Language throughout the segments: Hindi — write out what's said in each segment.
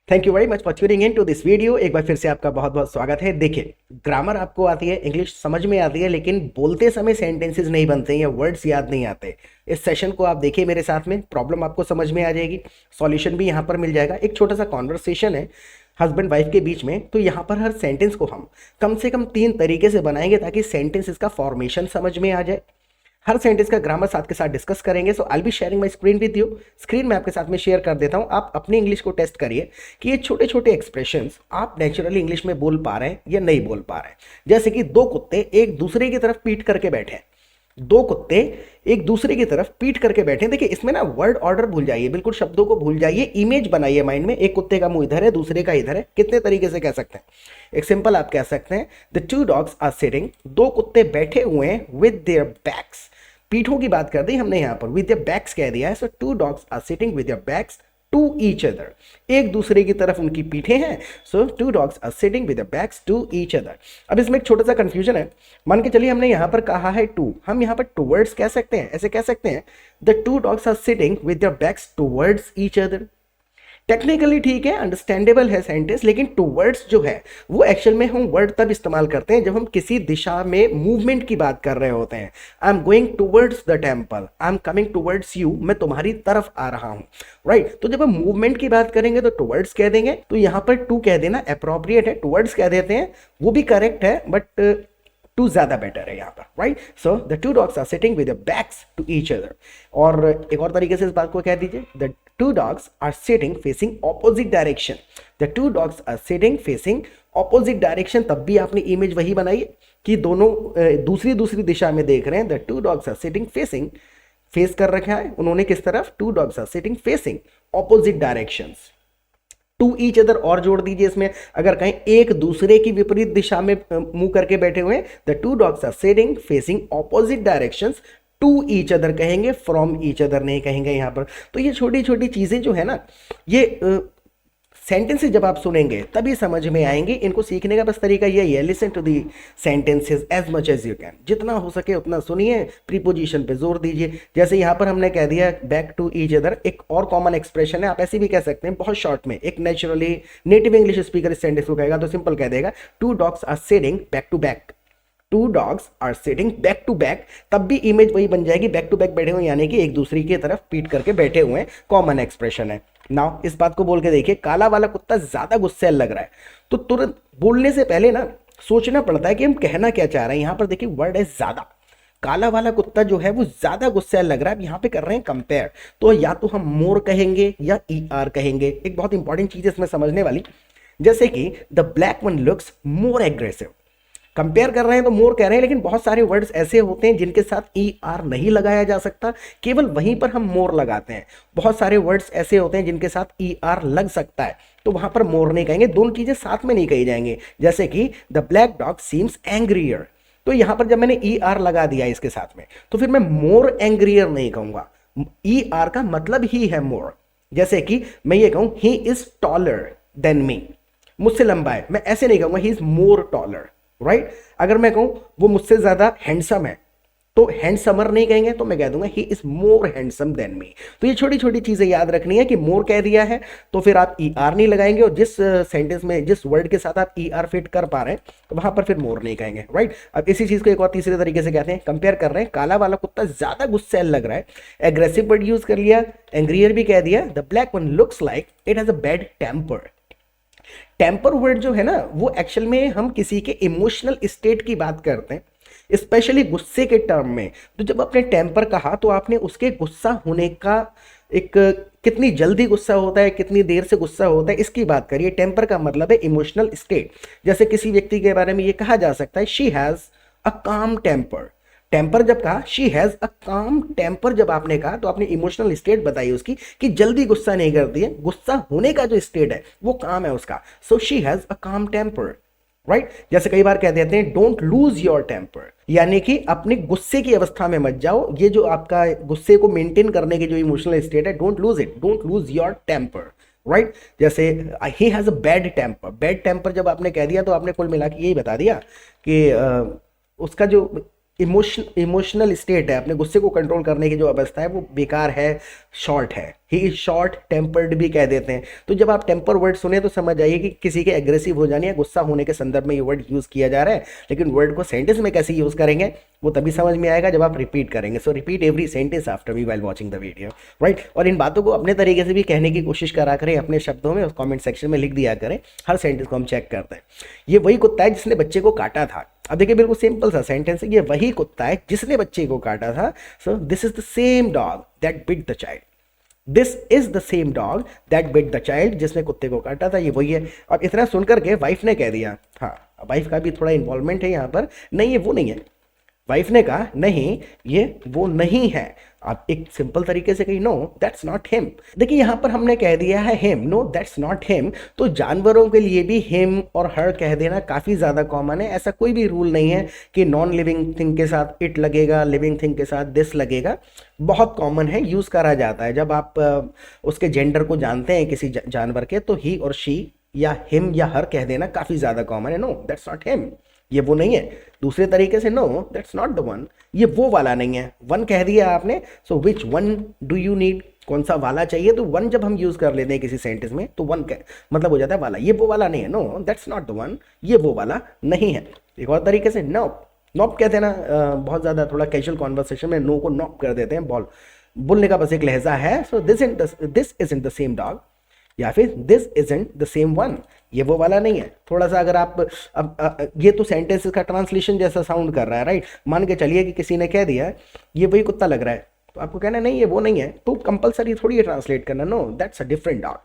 Thank you very much for tuning in to this video. एक बार फिर से आपका बहुत बहुत स्वागत है। देखिए, ग्रामर आपको आती है, इंग्लिश समझ में आती है, लेकिन बोलते समय सेंटेंसेस नहीं बनते या वर्ड्स याद नहीं आते। इस सेशन को आप देखिए मेरे साथ में, प्रॉब्लम आपको समझ में आ जाएगी, सॉल्यूशन भी यहाँ पर मिल जाएगा। एक छोटा सा कॉन्वर्सेशन है हस्बैंड वाइफ के बीच में, तो यहाँ पर हर सेंटेंस को हम कम से कम 3 तरीके से बनाएंगे ताकि सेंटेंसेस का फॉर्मेशन समझ में आ जाए। हर सेंटेंस का ग्रामर साथ के साथ डिस्कस करेंगे। So I be sharing my screen with you. Screen में आपके साथ में शेयर कर देता हूं। आप अपनी इंग्लिश को टेस्ट करिए कि ये छोटे छोटे एक्सप्रेशंस आप नेचुरली इंग्लिश में बोल पा रहे हैं या नहीं बोल पा रहे हैं। जैसे कि दो कुत्ते एक दूसरे की तरफ पीट करके बैठे हैं। दो कुत्ते एक दूसरे की तरफ पीट करके बैठे हैं। देखिए, इसमें ना वर्ड ऑर्डर भूल जाइए, बिल्कुल शब्दों को भूल जाइए, इमेज बनाइए माइंड में। एक कुत्ते का मुंह इधर है, दूसरे का इधर है। कितने तरीके से कह सकते हैं? एक सिंपल आप कह सकते हैं, the two dogs are sitting, दो कुत्ते बैठे हुए हैं, विद देयर बैक्स, पीठों की बात कर दी हमने यहाँ पर, विद योर बैक्स कह दिया है। So two dogs are sitting with your backs to each other, एक दूसरे की तरफ उनकी पीठें हैं। So two dogs are sitting with your backs to each other. अब इसमें एक छोटा सा कंफ्यूजन है। मान के चलिए हमने यहाँ पर कहा है टू, हम यहाँ पर टूवर्ड्स कह सकते हैं, ऐसे कह सकते हैं, the two dogs are sitting with your backs towards each other. Technically ठीक है, अंडरस्टैंडेबल है सेंटेंस, लेकिन टूवर्ड्स जो है वो एक्चुअल में हम वर्ड तब इस्तेमाल करते हैं जब हम किसी दिशा में मूवमेंट की बात कर रहे होते हैं। I am going towards the temple, I am coming towards you, मैं तुम्हारी तरफ आ रहा हूं। राइट, तो जब हम मूवमेंट की बात करेंगे तो टूवर्ड्स कह देंगे। तो यहां पर टू कह देना अप्रोप्रिएट है, टूवर्ड्स कह देते हैं, वो भी करेक्ट है, बट टू ज्यादा बेटर है यहाँ पर। Right, so the two dogs are sitting with backs to each other. और एक और तरीके से इस बात को कह दीजिए, the two dogs are sitting facing opposite direction. The two dogs are sitting facing opposite direction. तब भी आपने इमेज वही बनाई कि दोनों दूसरी दूसरी दिशा में देख रहे हैं। The two dogs are sitting facing, face कर रखा है उन्होंने किस तरफ? Two dogs are sitting facing opposite directions to each other. और जोड़ दीजिए इसमें, अगर कहीं एक दूसरे की विपरीत दिशा में मुंह करके बैठे हुए हैं, the two dogs are sitting facing opposite directions to each other कहेंगे, फ्रॉम ईच अदर नहीं कहेंगे यहाँ पर। तो ये छोटी छोटी चीजें जो है ना, ये सेंटेंसेस जब आप सुनेंगे तभी समझ में आएंगे। इनको सीखने का बस तरीका यही है, listen to the sentences as much as you can, जितना हो सके उतना सुनिए, प्रीपोजिशन पे जोर दीजिए। जैसे यहाँ पर हमने कह दिया बैक टू ईच अदर, एक और कॉमन एक्सप्रेशन है, आप ऐसे भी कह सकते हैं बहुत शॉर्ट में। एक नेचुरली नेटिव इंग्लिश स्पीकर इस सेंटेंस को कहेगा तो सिंपल कह देगा, two dogs are sitting back to back, two dogs are sitting back to back. तब भी इमेज वही बन जाएगी, बैक टू बैक बैठे हुए, यानी कि एक दूसरे की तरफ पीट करके बैठे हुए हैं, कॉमन एक्सप्रेशन है। नाउ इस बात को बोल के देखिए, काला वाला कुत्ता ज्यादा गुस्सैल लग रहा है। तो तुरंत बोलने से पहले ना सोचना पड़ता है कि हम कहना क्या चाह रहे हैं। यहां पर देखिए वर्ड है ज्यादा, काला वाला कुत्ता जो है वो ज्यादा गुस्सैल लग रहा है। यहाँ पे कर रहे हैं कंपेयर, तो या तो हम मोर कहेंगे या ई आर कहेंगे। एक बहुत इंपॉर्टेंट चीज है इसमें समझने वाली, जैसे कि the black one looks more aggressive, compare कर रहे हैं तो मोर कह रहे हैं, लेकिन बहुत सारे वर्ड्स ऐसे होते हैं जिनके साथ ई आर नहीं लगाया जा सकता, केवल वहीं पर हम मोर लगाते हैं। बहुत सारे वर्ड्स ऐसे होते हैं जिनके साथ ई आर लग सकता है, तो वहां पर मोर नहीं कहेंगे, दोनों चीजें साथ में नहीं कही जाएंगे। जैसे कि द ब्लैक डॉग सीम्स एंग्रियर, तो यहां पर जब मैंने ई आर लगा दिया इसके साथ में, तो फिर मैं मोर एंग्रियर नहीं कहूंगा। ई आर का मतलब ही है मोर। जैसे कि मैं ये कहूं he is taller than me, मुझसे लंबा है, मैं ऐसे नहीं कहूंगा he is more taller. Right, अगर मैं कहूं वो मुझसे ज्यादा हैंडसम है तो हैंडसमर नहीं कहेंगे, तो मैं कह दूंगा he is more handsome than me. तो ये छोटी छोटी चीजें याद रखनी है कि मोर कह दिया है तो फिर आप ई आर नहीं लगाएंगे, और जिस सेंटेंस में जिस वर्ड के साथ आप ई आर फिट कर पा रहे हैं तो वहां पर फिर मोर नहीं कहेंगे। राइट, अब इसी चीज को एक और तीसरे तरीके से कहते हैं, कंपेयर कर रहे हैं, काला वाला कुत्ता ज्यादा गुस्सैल लग रहा है, एग्रेसिव वर्ड यूज कर लिया, एंग्रियर भी कह दिया। The black one looks like it has a bad temper. Temper word जो है ना, वो एक्चुअल में हम किसी के इमोशनल स्टेट की बात करते हैं, स्पेशली गुस्से के टर्म में। तो जब आपने टेम्पर कहा तो आपने उसके गुस्सा होने का एक, कितनी जल्दी गुस्सा होता है, कितनी देर से गुस्सा होता है, इसकी बात करिए। टेम्पर का मतलब है इमोशनल स्टेट। जैसे किसी व्यक्ति के बारे में ये कहा जा सकता है, शी हैज अ काम टेम्पर। टेम्पर जब कहा, शी हैज अ काम टेम्पर जब आपने कहा तो आपने इमोशनल स्टेट बताई उसकी कि जल्दी गुस्सा नहीं करती है, गुस्सा होने का जो स्टेट है वो काम है उसका। सो शी हैज अ काम टेम्पर। राइट, जैसे कई बार कह देते हैं डोंट लूज योर टेम्पर, यानी कि अपने गुस्से की अवस्था में मत जाओ। ये जो आपका गुस्से को मेंटेन करने की जो इमोशनल स्टेट है, don't lose it, don't lose your temper. Right, जैसे ही has a bad temper, bad temper जब आपने कह दिया तो आपने कुल मिला के यही बता दिया कि उसका जो इमोशनल स्टेट है, अपने गुस्से को कंट्रोल करने की जो अवस्था है वो बेकार है, शॉर्ट है। ही इज शॉर्ट टेम्पर्ड भी कह देते हैं। तो जब आप टेम्पर वर्ड सुने तो समझ आइए कि किसी के एग्रेसिव हो जाने या गुस्सा होने के संदर्भ में ये वर्ड यूज़ किया जा रहा है। लेकिन वर्ड को सेंटेंस में कैसे यूज़ करेंगे वो तभी समझ में आएगा जब आप रिपीट करेंगे। सो repeat every sentence after me while watching the video, right. और इन बातों को अपने तरीके से भी कहने की कोशिश करा करें अपने शब्दों में, उस कॉमेंट सेक्शन में लिख दिया करें। हर सेंटेंस को हम चेक करते हैं। ये वही कुत्ता है जिसने बच्चे को काटा था। अब देखिए बिल्कुल सिंपल सा सेंटेंस है, ये वही कुत्ता है जिसने बच्चे को काटा था। So this is the same dog that bit the child. This is the same dog that bit the child, जिसने कुत्ते को काटा था, ये वही है। अब इतना सुनकर के वाइफ ने कह दिया, हाँ वाइफ का भी थोड़ा इन्वॉल्वमेंट है यहाँ पर, नहीं ये वो नहीं है। वाइफ ने कहा नहीं ये वो नहीं है। आप एक सिंपल तरीके से कही नो दैट्स नॉट हिम। देखिए यहाँ पर हमने कह दिया है him, no that's not him. तो जानवरों के लिए भी हिम और हर कह देना काफ़ी ज़्यादा कॉमन है। ऐसा कोई भी रूल नहीं है कि नॉन लिविंग थिंग के साथ इट लगेगा, लिविंग थिंग के साथ दिस लगेगा। बहुत कॉमन है, यूज़ करा जाता है। जब आप उसके जेंडर को जानते हैं किसी जानवर के, तो ही और शी या हिम या हर कह देना काफ़ी ज़्यादा कॉमन है। नो दैट्स नॉट हिम, ये वो नहीं है। दूसरे तरीके से no that's not the one, ये वो वाला नहीं है। वन कह दिया आपने, so which one do you need, कौन सा वाला चाहिए। तो वन जब हम यूज कर लेते हैं किसी सेंटेंस में तो वन मतलब हो जाता है वाला, ये वो वाला नहीं है। No that's not the one, ये वो वाला नहीं है। एक और तरीके से नॉप, नॉप कहते हैं ना, बहुत ज़्यादा थोड़ा कैजुअल कॉन्वर्सेशन में नो को नॉप कर देते हैं, बॉल बोलने का बस एक लहजा है। So this isn't the same dog, या फिर this isn't the same one, ये वो वाला नहीं है। थोड़ा सा अगर आप अब ये तो सेंटेंसेस का ट्रांसलेशन जैसा साउंड कर रहा है, राइट। मान के चलिए कि किसी ने कह दिया ये वही कुत्ता लग रहा है, तो आपको कहना नहीं ये वो नहीं है, तो कंपलसरी थोड़ी है ट्रांसलेट करना, no that's a different dog.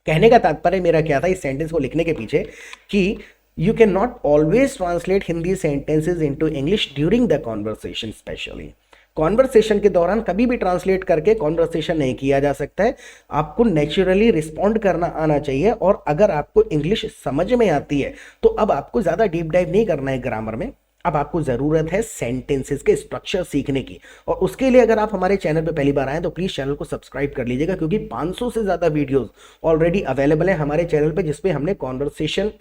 कहने का तात्पर्य मेरा क्या था इस सेंटेंस को लिखने के पीछे कि you can not always translate Hindi sentences into English during the conversation. Specially conversation के दौरान कभी भी ट्रांसलेट करके कॉन्वर्सेशन नहीं किया जा सकता है। आपको नेचुरली रिस्पॉन्ड करना आना चाहिए। और अगर आपको इंग्लिश समझ में आती है तो अब आपको ज़्यादा डीप डाइव नहीं करना है ग्रामर में, अब आपको ज़रूरत है सेंटेंसेस के स्ट्रक्चर सीखने की। और उसके लिए अगर आप हमारे चैनल पे पहली बार आए तो प्लीज़ चैनल को सब्सक्राइब कर लीजिएगा, क्योंकि 500 से ज़्यादा वीडियोस ऑलरेडी अवेलेबल है हमारे चैनल पे, जिसपे हमने कॉन्वर्सेशन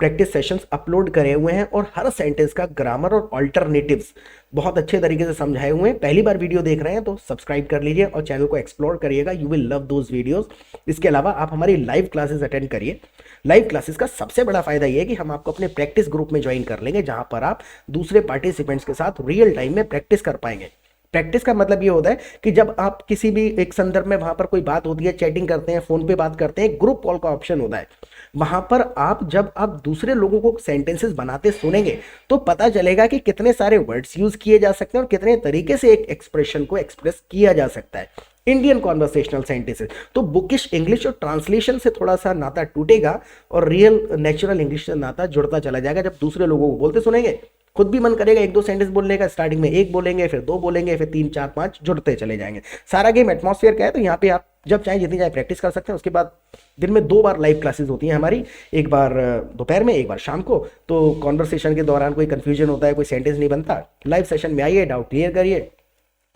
प्रैक्टिस सेशंस अपलोड करे हुए हैं और हर सेंटेंस का ग्रामर और अल्टरनेटिव्स बहुत अच्छे तरीके से समझाए हुए हैं। पहली बार वीडियो देख रहे हैं तो सब्सक्राइब कर लीजिए और चैनल को एक्सप्लोर करिएगा, you will love those videos. इसके अलावा आप हमारी लाइव क्लासेस अटेंड करिए। लाइव क्लासेस का सबसे बड़ा फायदा ये है कि हम आपको अपने प्रैक्टिस ग्रुप में ज्वाइन कर लेंगे, जहां पर आप दूसरे पार्टिसिपेंट्स के साथ रियल टाइम में प्रैक्टिस कर पाएंगे। प्रैक्टिस का मतलब ये होता है कि जब आप किसी भी एक संदर्भ में वहां पर कोई बात होती है, चैटिंग करते हैं, फोन पे बात करते हैं, ग्रुप कॉल का ऑप्शन होता है, वहां पर जब आप दूसरे लोगों को सेंटेंसेस बनाते सुनेंगे तो पता चलेगा कि कितने सारे वर्ड्स यूज किए जा सकते हैं और कितने तरीके से एक एक्सप्रेशन को एक्सप्रेस किया जा सकता है। इंडियन कॉन्वर्सेशनल सेंटेंसेस तो बुकिश इंग्लिश और ट्रांसलेशन से थोड़ा सा नाता टूटेगा और रियल नेचुरल इंग्लिश से नाता जुड़ता चला जाएगा। जब दूसरे लोगों को बोलते सुनेंगे खुद भी मन करेगा एक दो सेंटेंस बोलने का। स्टार्टिंग में एक बोलेंगे, फिर दो बोलेंगे, फिर 3 4 5 जुड़ते चले जाएंगे। सारा गेम एटमॉस्फेयर का है, तो यहाँ पे आप जब चाहे जितनी चाहे प्रैक्टिस कर सकते हैं। उसके बाद दिन में 2 बार लाइव क्लासेस होती हैं हमारी, एक बार दोपहर में, एक बार शाम को। तो कॉन्वर्सेशन के दौरान कोई कंफ्यूजन होता है, कोई सेंटेंस नहीं बनता, लाइव सेशन में आइए, डाउट क्लियर करिए,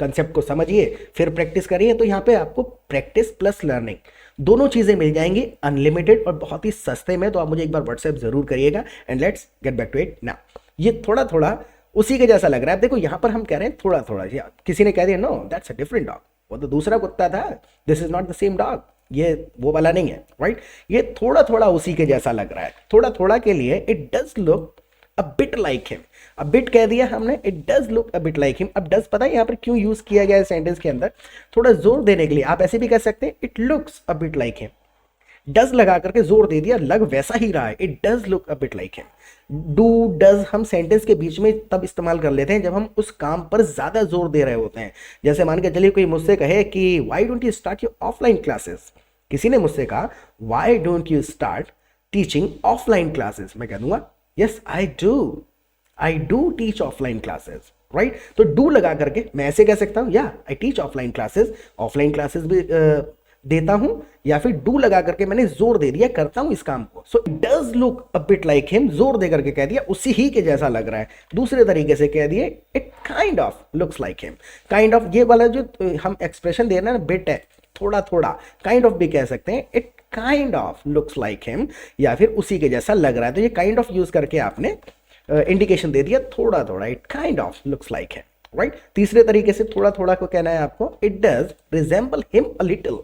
कंसेप्ट को समझिए, फिर प्रैक्टिस करिए। तो यहाँ पे आपको प्रैक्टिस प्लस लर्निंग दोनों चीज़ें मिल जाएंगी अनलिमिटेड और बहुत ही सस्ते में। तो आप मुझे एक बार व्हाट्सएप जरूर करिएगा and let's get back to it now. ये थोड़ा थोड़ा उसी के जैसा लग रहा है। देखो यहाँ पर हम कह रहे हैं थोड़ा थोड़ा, किसी ने कह दिया no that's a different dog, वो तो दूसरा कुत्ता था, this is not the same dog, ये वो वाला नहीं है, राइट। ये थोड़ा थोड़ा उसी के जैसा लग रहा है। थोड़ा थोड़ा के लिए it does look a bit like him. अब बिट कह दिया हमने, it does look a bit like him. अब डज पता है यहाँ पर क्यों यूज किया गया है सेंटेंस के अंदर, थोड़ा जोर देने के लिए। आप ऐसे भी कह सकते हैं it looks a bit like him, does लगा करके जोर दे दिया, लग वैसा ही रहा है, it does look a bit like him. Do does हम सेंटेंस के बीच में तब इस्तेमाल कर लेते हैं जब हम उस काम पर ज्यादा जोर दे रहे होते हैं। जैसे मान के चलिए कोई मुझसे कहे कि why don't you start your offline classes. किसी ने मुझसे कहा why don't you start teaching offline classes, मैं कह दूंगा yes I do teach offline classes, right. तो डू लगा करके मैं ऐसे कह सकता हूं, या आई टीच ऑफलाइन क्लासेस भी देता हूं, या फिर डू लगा करके मैंने जोर दे दिया, करता हूं इस काम को। So it does look a bit like him, जोर दे करके कह दिया, उसी ही के जैसा लग रहा है। दूसरे तरीके से कह दिए it kind of looks like him. Kind of ये वाला जो हम एक्सप्रेशन दे रहे हैं ना, बिट है, थोड़ा थोड़ा, काइंड ऑफ भी कह सकते हैं, it kind of looks like him, या फिर उसी के जैसा लग रहा है। तो ये काइंड ऑफ यूज करके आपने इंडिकेशन दे दिया, थोड़ा थोड़ा, it kind of looks like है, राइट। तीसरे तरीके से थोड़ा थोड़ा को कहना है आपको, it does resemble him a little.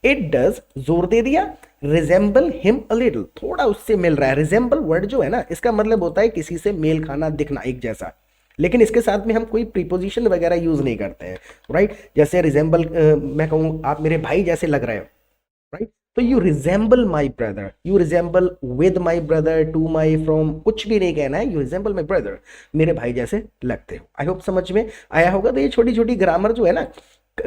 It does जोर दे दिया, रिजेंबल हिम अ लिटिल, थोड़ा उससे मिल रहा है। रिजेंबल वर्ड जो है ना, इसका मतलब होता है किसी से मेल खाना, दिखना एक जैसा, लेकिन इसके साथ में हम कोई प्रीपोजिशन वगैरह यूज नहीं करते हैं, राइट। जैसे रिजेंबल, मैं कहूँ आप मेरे भाई जैसे लग रहे हो, राइट, तो you resemble my brother, you resemble with my brother, to my, from, कुछ भी नहीं कहना है, यू रिजेंबल माई ब्रदर, मेरे भाई जैसे लगते हो। आई होप समझ में आया होगा। तो ये छोटी छोटी ग्रामर जो है ना,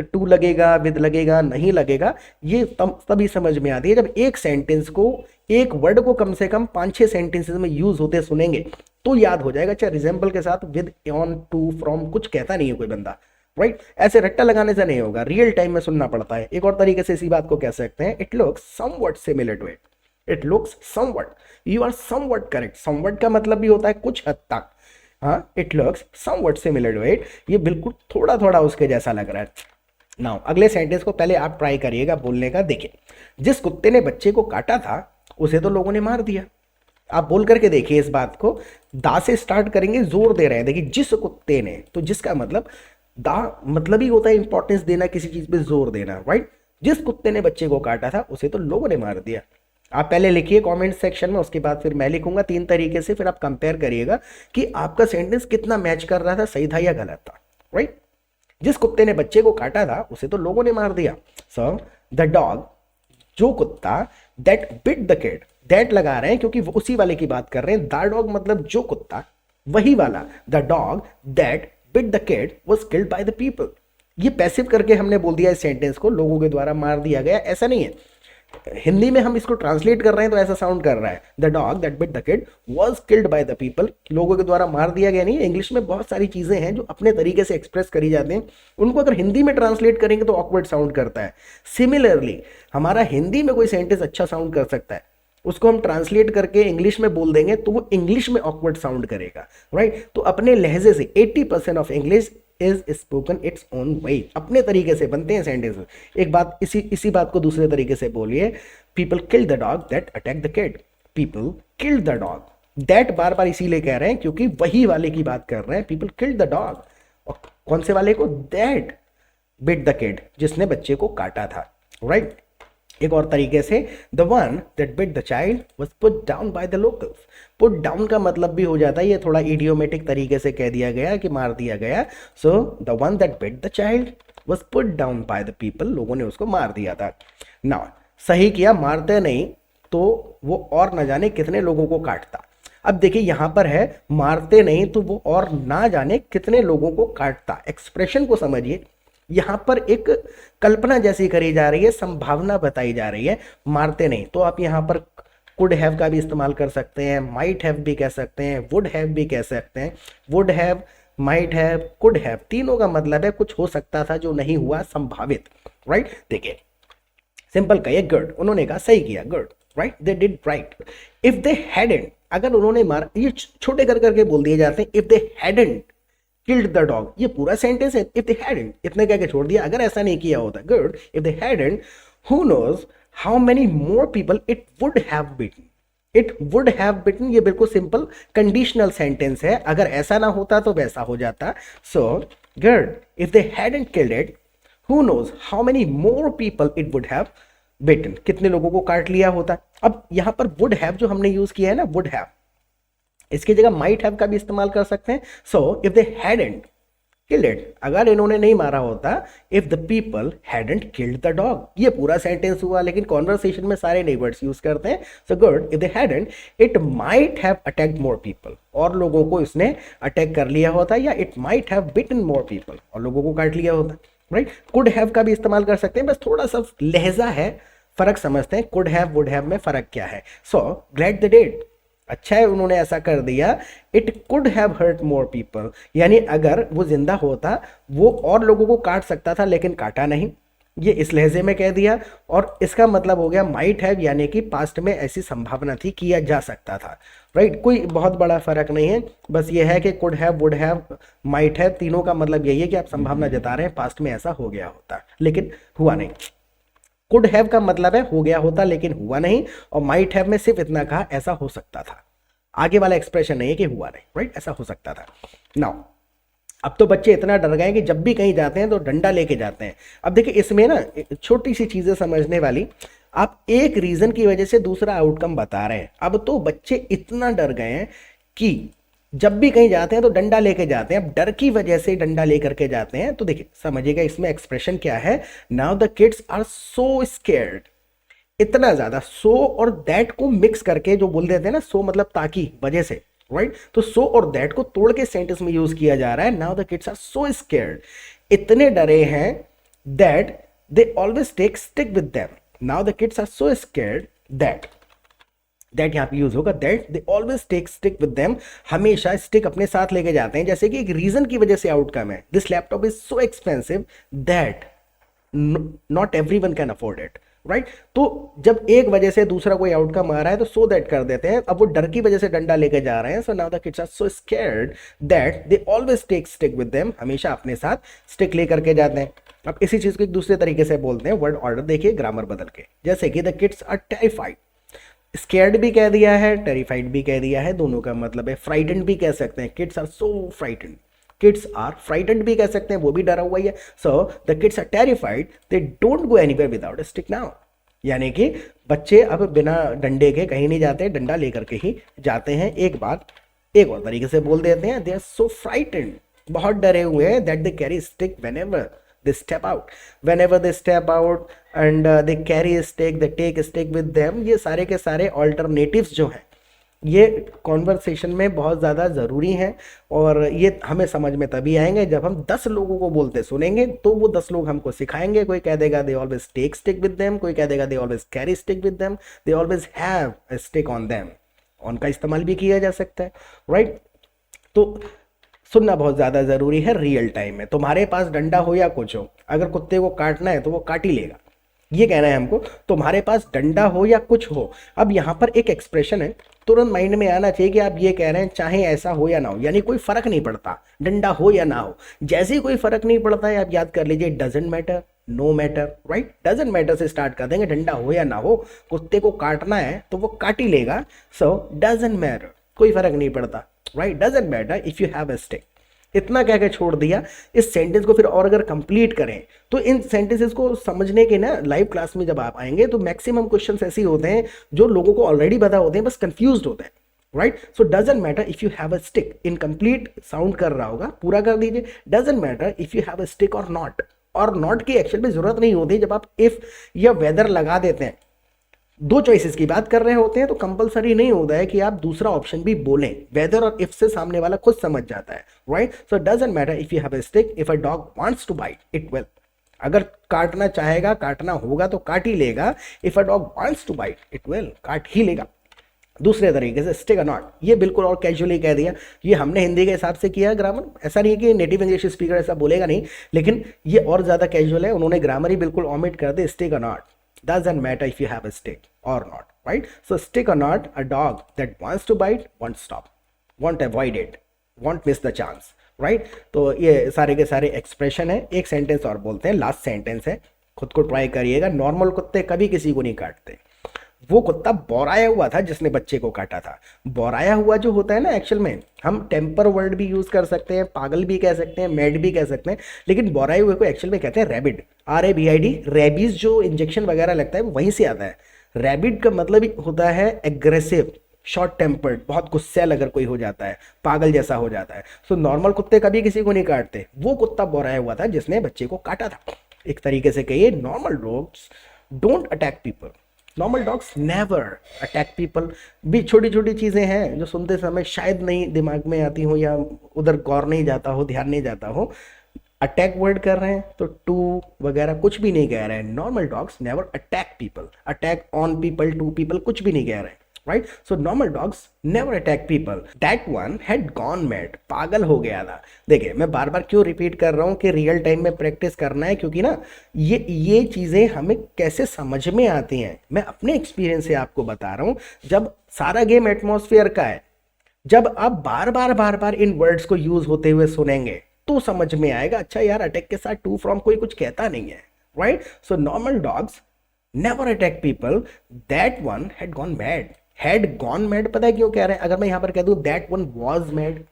टू लगेगा, विद लगेगा, नहीं लगेगा, ये तभी समझ में आती है जब एक सेंटेंस को, एक वर्ड को कम से कम 5-6 सेंटेंसेस में यूज होते सुनेंगे तो याद हो जाएगा। अच्छा, रिजेंबल के साथ विद, ऑन, टू, फ्रॉम कुछ कहता नहीं है कोई बंदा, राइट। ऐसे रट्टा लगाने से नहीं होगा, रियल टाइम में सुनना पड़ता है। एक और तरीके से इसी बात को कह सकते हैं, it looks somewhat similar to it. It looks somewhat, you are somewhat correct. Somewhat का मतलब भी होता है कुछ हद तक, हाँ। It looks somewhat similar to it, ये बिल्कुल थोड़ा थोड़ा उसके जैसा लग रहा है। नाउ अगले सेंटेंस को पहले आप ट्राई करिएगा बोलने का। देखिए, जिस कुत्ते ने बच्चे को काटा था उसे तो लोगों ने मार दिया। आप बोल करके देखिए इस बात को, दा से स्टार्ट करेंगे, जोर दे रहे हैं। देखिए, जिस कुत्ते ने, तो जिसका मतलब, दा मतलब ही होता है इंपॉर्टेंस देना, किसी चीज पे जोर देना, राइट। जिस कुत्ते ने बच्चे को काटा था उसे तो लोगों ने मार दिया। आप पहले लिखिए कमेंट सेक्शन में, उसके बाद फिर मैं लिखूंगा 3 तरीके से, फिर आप कंपेयर करिएगा कि आपका सेंटेंस कितना मैच कर रहा था, सही था या गलत था, राइट। जिस कुत्ते ने बच्चे को काटा था उसे तो लोगों ने मार दिया। सो द डॉग, जो कुत्ता, that bit the kid, that लगा रहे हैं क्योंकि वो उसी वाले की बात कर रहे हैं। द डॉग मतलब जो कुत्ता, वही वाला। The dog that bit the kid was killed by the people. ये पैसिव करके हमने बोल दिया इस सेंटेंस को, लोगों के द्वारा मार दिया गया, ऐसा नहीं है। हिंदी में हम इसको ट्रांसलेट कर रहे हैं तो ऐसा साउंड कर रहा है, the dog that bit the kid was killed by the people, लोगों के द्वारा मार दिया गया। नहीं, इंग्लिश में बहुत सारी चीजें हैं जो अपने तरीके से एक्सप्रेस करी जाती हैं, उनको अगर हिंदी में ट्रांसलेट करेंगे तो ऑकवर्ड साउंड करता है। सिमिलरली हमारा हिंदी में कोई सेंटेंस अच्छा साउंड कर सकता है, उसको हम ट्रांसलेट करके इंग्लिश में बोल देंगे तो वो इंग्लिश में ऑकवर्ड साउंड करेगा, राइट। तो अपने लहजे से 80% of English is spoken its own way, अपने तरीके से बनते हैं सेंटेंसेस। एक बात, इसी बात को दूसरे तरीके से बोलिए, people kill the dog that attack the kid. People kill the dog, that बार बार इसीलिए कह रहे हैं क्योंकि वही वाले की बात कर रहे हैं। पीपल किल द डॉग, और कौन से वाले को, दैट बिट द किड, जिसने बच्चे को काटा था, राइट। एक और तरीके से, the one that bit the child was put down by the locals. Put down का मतलब भी हो जाता है, ये थोड़ा इडियोमेटिक तरीके से कह दिया गया कि मार दिया गया। So the one that bit the child was put down by the people, लोगों ने उसको मार दिया था। ना सही किया, मारते नहीं तो वो और न जाने कितने लोगों को काटता। अब देखिए यहां पर है, मारते नहीं तो वो और ना जाने कितने लोगों को काटता। एक्सप्रेशन को समझिए, यहां पर एक कल्पना जैसी करी जा रही है, संभावना बताई जा रही है। मारते नहीं तो आप यहां पर कुड हैव का भी इस्तेमाल कर सकते हैं, माइट हैव भी कह सकते हैं, वुड हैव भी कह सकते हैं। Would have, might have, could have, तीनों का मतलब है कुछ हो सकता था जो नहीं हुआ, संभावित, राइट। देखिए सिंपल कहिए, गुड, उन्होंने कहा सही किया, good, right, they did right. If they hadn't, अगर उन्होंने मारा, ये छोटे कर करके बोल दिए जाते हैं। If they hadn't killed the dog, ये पूरा सेंटेंस है। इफ दे हैडंट, इतने कह के छोड़ दिया, अगर ऐसा नहीं किया होता, good, if they hadn't, who knows how many more people it would have bitten. It would have bitten, ये बिल्कुल सिंपल कंडीशनल सेंटेंस है, अगर ऐसा ना होता तो वैसा हो जाता। So good, if they hadn't killed it, who knows how many more people it would have bitten, कितने लोगों को काट लिया होता। अब यहां पर वुड हैव जो हमने यूज किया है ना, वुड हैव, इसकी जगह माइट हैव का भी इस्तेमाल कर सकते हैं। So if they hadn't killed it, अगर इन्होंने नहीं मारा होता, if the people hadn't killed the dog, ये पूरा सेंटेंस हुआ। लेकिन कॉन्वर्सेशन में सारे नए वर्ड्स यूज करते हैं। So good, if they hadn't, it might have attacked more people, और लोगों को इसने अटैक कर लिया होता, या it might have bitten more people, और लोगों को काट लिया होता, राइट। कुड हैव का भी इस्तेमाल कर सकते हैं, बस थोड़ा सा लहजा है, फर्क समझते हैं। कुड हैव, वुड हैव में फर्क क्या है। सो ग्लैड दे डिड, अच्छा है उन्होंने ऐसा कर दिया। It could have hurt more people, यानी अगर वो जिंदा होता वो और लोगों को काट सकता था, लेकिन काटा नहीं, ये इस लहजे में कह दिया। और इसका मतलब हो गया माइट हैव, यानी कि पास्ट में ऐसी संभावना थी, किया जा सकता था, राइट। कोई बहुत बड़ा फर्क नहीं है, बस ये है कि could have, would have, might have, तीनों का मतलब यही है कि आप संभावना जता रहे हैं पास्ट में ऐसा हो गया होता, लेकिन हुआ नहीं। कुड हैव का मतलब है हो गया होता लेकिन हुआ नहीं, और माइट हैव में सिर्फ इतना कहा ऐसा हो सकता था, आगे वाला एक्सप्रेशन नहीं है कि हुआ नहीं, राइट, ऐसा हो सकता था। नाउ अब तो बच्चे इतना डर गए कि जब भी कहीं जाते हैं तो डंडा लेके जाते हैं। अब देखिए इसमें ना छोटी सी चीजें समझने वाली, आप एक रीजन की वजह से दूसरा आउटकम बता रहे हैं। अब तो बच्चे इतना डर गए हैं कि जब भी कहीं जाते हैं तो डंडा लेके जाते हैं। अब डर की वजह से डंडा लेकर के जाते हैं। तो देखिए समझिएगा इसमें एक्सप्रेशन क्या है। Now the kids are so scared, इतना ज्यादा, सो और दैट को मिक्स करके जो बोल देते हैं ना, सो मतलब ताकि, वजह से, राइट, तो सो और दैट को तोड़ के सेंटेंस में यूज किया जा रहा है। Now the kids are so scared, इतने डरे हैं, that they always take stick with them. Now the kids are so scared that, that यहाँ पे यूज होगा, that they always take stick with them, हमेशा स्टिक अपने साथ लेके जाते हैं। जैसे कि एक रीजन की वजह से आउटकम है, this laptop is so expensive that not everyone can afford it, right. तो जब एक वजह से दूसरा कोई आउटकम आ रहा है तो सो दैट कर देते हैं। अब वो डर की वजह से डंडा लेके जा रहे हैं। So now the kids are so scared that they always take stick with them, हमेशा अपने साथ स्टिक लेकर के जाते हैं। अब इसी चीज को एक दूसरे तरीके से बोलते हैं, वर्ड ऑर्डर देखिए ग्रामर बदल के, जैसे कि the kids are terrified, scared भी कह दिया है, टेरिफाइड भी कह दिया है, दोनों का मतलब है। फ्राइटेंड भी कह सकते हैं, kids are so frightened, kids are frightened भी कह सकते हैं, वो भी डरा हुआ ही है। So the kids are terrified, they don't go anywhere without a stick now, यानी कि बच्चे अब बिना डंडे के कहीं नहीं जाते, डंडा लेकर के ही जाते हैं। एक बात एक और तरीके से बोल देते हैं, दे आर सो फ्राइटेंड, बहुत डरे हुए हैं, that they carry stick whenever they step out, whenever they step out and they carry a stick, they take a stick with them। ये सारे के सारे ऑल्टरनेटिव्स जो हैं ये कॉन्वर्सेशन में बहुत ज़्यादा ज़रूरी हैं, और ये हमें समझ में तभी आएंगे जब हम 10 लोगों को बोलते सुनेंगे, तो वो 10 लोग हमको सिखाएंगे। कोई कह देगा they always take stick with them, कोई कह देगा they always carry stick with them, they always have a stick on them. On का इस्तेमाल भी किया जा सकता है, राइट। तो सुनना बहुत ज़्यादा ज़रूरी है रियल टाइम में। तुम्हारे पास डंडा हो या कुछ हो, अगर कुत्ते को काटना है तो वो काट ही लेगा, ये कहना है हमको। तुम्हारे पास डंडा हो या कुछ हो, अब यहाँ पर एक एक्सप्रेशन है, तुरंत माइंड में आना चाहिए कि आप ये कह रहे हैं चाहे ऐसा हो या ना हो, यानी कोई फर्क नहीं पड़ता डंडा हो या ना हो। जैसे ही कोई फर्क नहीं पड़ता है, आप याद कर लीजिए doesn't matter, no matter, right. Doesn't matter से स्टार्ट कर देंगे, डंडा हो या ना हो, कुत्ते को काटना है तो वो काट ही लेगा। सो डजंट मैटर, कोई फर्क नहीं पड़ता, right. Doesn't matter if you have a stick, इतना कह के छोड़ दिया। इस सेंटेंस को फिर और अगर कंप्लीट करें तो इन सेंटेंसेस को समझने के ना लाइव क्लास में जब आप आएंगे तो मैक्सिमम क्वेश्चंस ऐसे होते हैं जो लोगों को ऑलरेडी पता होते हैं, बस कंफ्यूज्ड होते हैं, right. So doesn't matter if you have a stick, incomplete sound कर रहा होगा, पूरा कर दीजिए। Doesn't matter if you have a stick और नॉट, और नॉट की एक्चुअल में जरूरत नहीं होती। जब आप इफ या वेदर लगा देते हैं, दो चॉइसेस की बात कर रहे होते हैं, तो कंपलसरी नहीं होता है कि आप दूसरा ऑप्शन भी बोलें। वेदर और इफ से सामने वाला खुद समझ जाता है, right. So doesn't matter if you have a stick, if a dog wants to bite it will, अगर काटना चाहेगा, काटना होगा तो काट ही लेगा। If a dog wants to bite it will, काट ही लेगा। दूसरे तरीके से स्टिक और नॉट, ये बिल्कुल और कैजुअली कह दिया, ये हमने हिंदी के हिसाब से किया ग्रामर। ऐसा नहीं है कि नेटिव इंग्लिश स्पीकर ऐसा बोलेगा नहीं, लेकिन ये और ज़्यादा कैजुअल है, उन्होंने ग्रामर ही बिल्कुल ऑमिट कर दे, स्टिक और not. Doesn't matter if you have a stick or not, right? So stick or not, a dog that wants to bite won't stop, won't avoid it, won't miss the chance, right? तो ये सारे के सारे एक्सप्रेशन है। एक सेंटेंस और बोलते हैं, लास्ट सेंटेंस है, खुद को ट्राई करिएगा। नॉर्मल कुत्ते कभी किसी को नहीं काटते, वो कुत्ता बौराया हुआ था जिसने बच्चे को काटा था। बौराया हुआ जो होता है ना, एक्चुअल में हम टेम्पर वर्ड भी यूज कर सकते हैं, पागल भी कह सकते हैं, मैड भी कह सकते हैं, लेकिन बौराए हुए को एक्चुअल में कहते हैं रैबिड, RABID। रेबीज जो इंजेक्शन वगैरह लगता है वो वहीं से आता है। रैबिड का मतलब ही होता है एग्रेसिव, शॉर्ट टेम्पर्ड, बहुत गुस्सैल अगर कोई हो जाता है, पागल जैसा हो जाता है। सो नॉर्मल कुत्ते कभी किसी को नहीं काटते, वो कुत्ता बौराया हुआ था जिसने बच्चे को काटा था। एक तरीके से कहिए, normal dogs don't attack people, normal dogs never attack people. भी छोटी छोटी चीज़ें हैं जो सुनते समय शायद नहीं दिमाग में आती हो, या उधर गौर नहीं जाता हो, ध्यान नहीं जाता हो। अटैक वर्ड कर रहे हैं तो टू वगैरह कुछ भी नहीं कह रहे हैं। Normal dogs never attack people, attack on people, to people, कुछ भी नहीं कह रहे हैं, right. So normal dogs never attack people. That one had gone mad, पागल हो गया था। देखिए मैं बार बार क्यों रिपीट कर रहा हूँ कि रियल टाइम में प्रैक्टिस करना है, क्योंकि ना ये चीज़ें हमें कैसे समझ में आती हैं, मैं अपने एक्सपीरियंस से आपको बता रहा हूँ। जब सारा गेम एटमॉस्फेयर का है, जब आप बार बार इन वर्ड्स को यूज होते हुए सुनेंगे तो समझ में आएगा, अच्छा यार अटैक के साथ टू फ्रॉम कोई कुछ कहता नहीं है, right. So normal dogs never attack people, that one had gone mad, had gone mad पता है क्यों कह रहे हैं? अगर मैं यहाँ पर कह दूं that one was mad,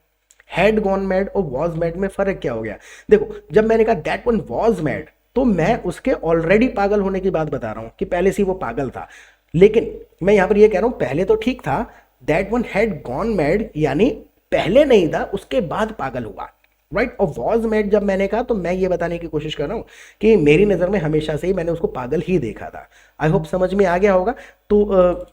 had gone mad और वॉज मैड में फर्क क्या हो गया? देखो, जब मैंने कहा दैट वन वॉज मैड तो मैं उसके ऑलरेडी पागल होने की बात बता रहा हूं कि पहले से ही वो पागल था। लेकिन मैं यहां पर ये कह रहा हूं पहले तो ठीक था, that one had gone mad यानी पहले नहीं था, उसके बाद पागल हुआ, राइट। और वॉज मैड जब मैंने कहा तो मैं ये बताने की कोशिश कर रहा हूं कि मेरी नज़र में हमेशा से ही मैंने उसको पागल ही देखा था। आई होप समझ में आ गया होगा। तो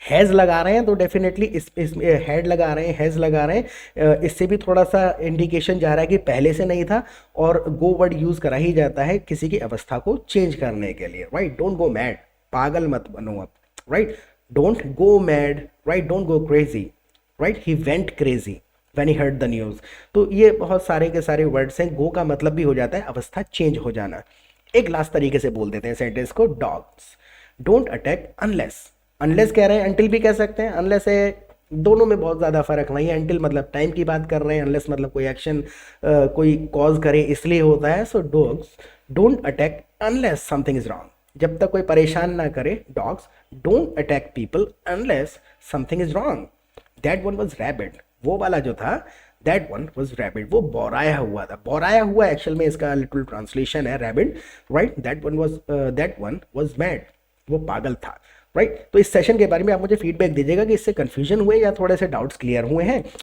हैज़ लगा रहे हैं तो डेफिनेटली इस हैड लगा रहे हैं, हैज़ लगा रहे हैं, इससे भी थोड़ा सा इंडिकेशन जा रहा है कि पहले से नहीं था। और गो वर्ड यूज़ करा ही जाता है किसी की अवस्था को चेंज करने के लिए, राइट। डोंट गो मैड, पागल मत बनो अब, right. Don't go mad, right. Don't go crazy, right. He went crazy when he heard the news. तो ये बहुत सारे के सारे वर्ड्स हैं। गो का मतलब भी हो जाता है अवस्था चेंज हो जाना। एक लास्ट तरीके से बोल देते हैं सेंटेंस को, dogs don't attack unless. Unless कह रहे हैं, अनटिल भी कह सकते हैं। अनलेस है, दोनों में बहुत ज़्यादा फर्क नहीं है। अनटिल मतलब टाइम की बात कर रहे हैं, अनलेस मतलब कोई एक्शन कोई कॉज करे इसलिए होता है। So dogs don't attack unless something is wrong, जब तक कोई परेशान ना करे। Dogs don't attack people unless something is wrong. That one was rabbit, वो वाला जो था दैट वन वॉज रैबिट, वो बोराया हुआ था। बोराया हुआ एक्चुअल में इसका लिटिल ट्रांसलेशन है rabbit, right. That one was mad, वो पागल था, राइट। तो इस सेशन के बारे में आप मुझे फीडबैक दीजिएगा कि इससे कंफ्यूजन हुए या थोड़े से डाउट्स क्लियर हुए हैं।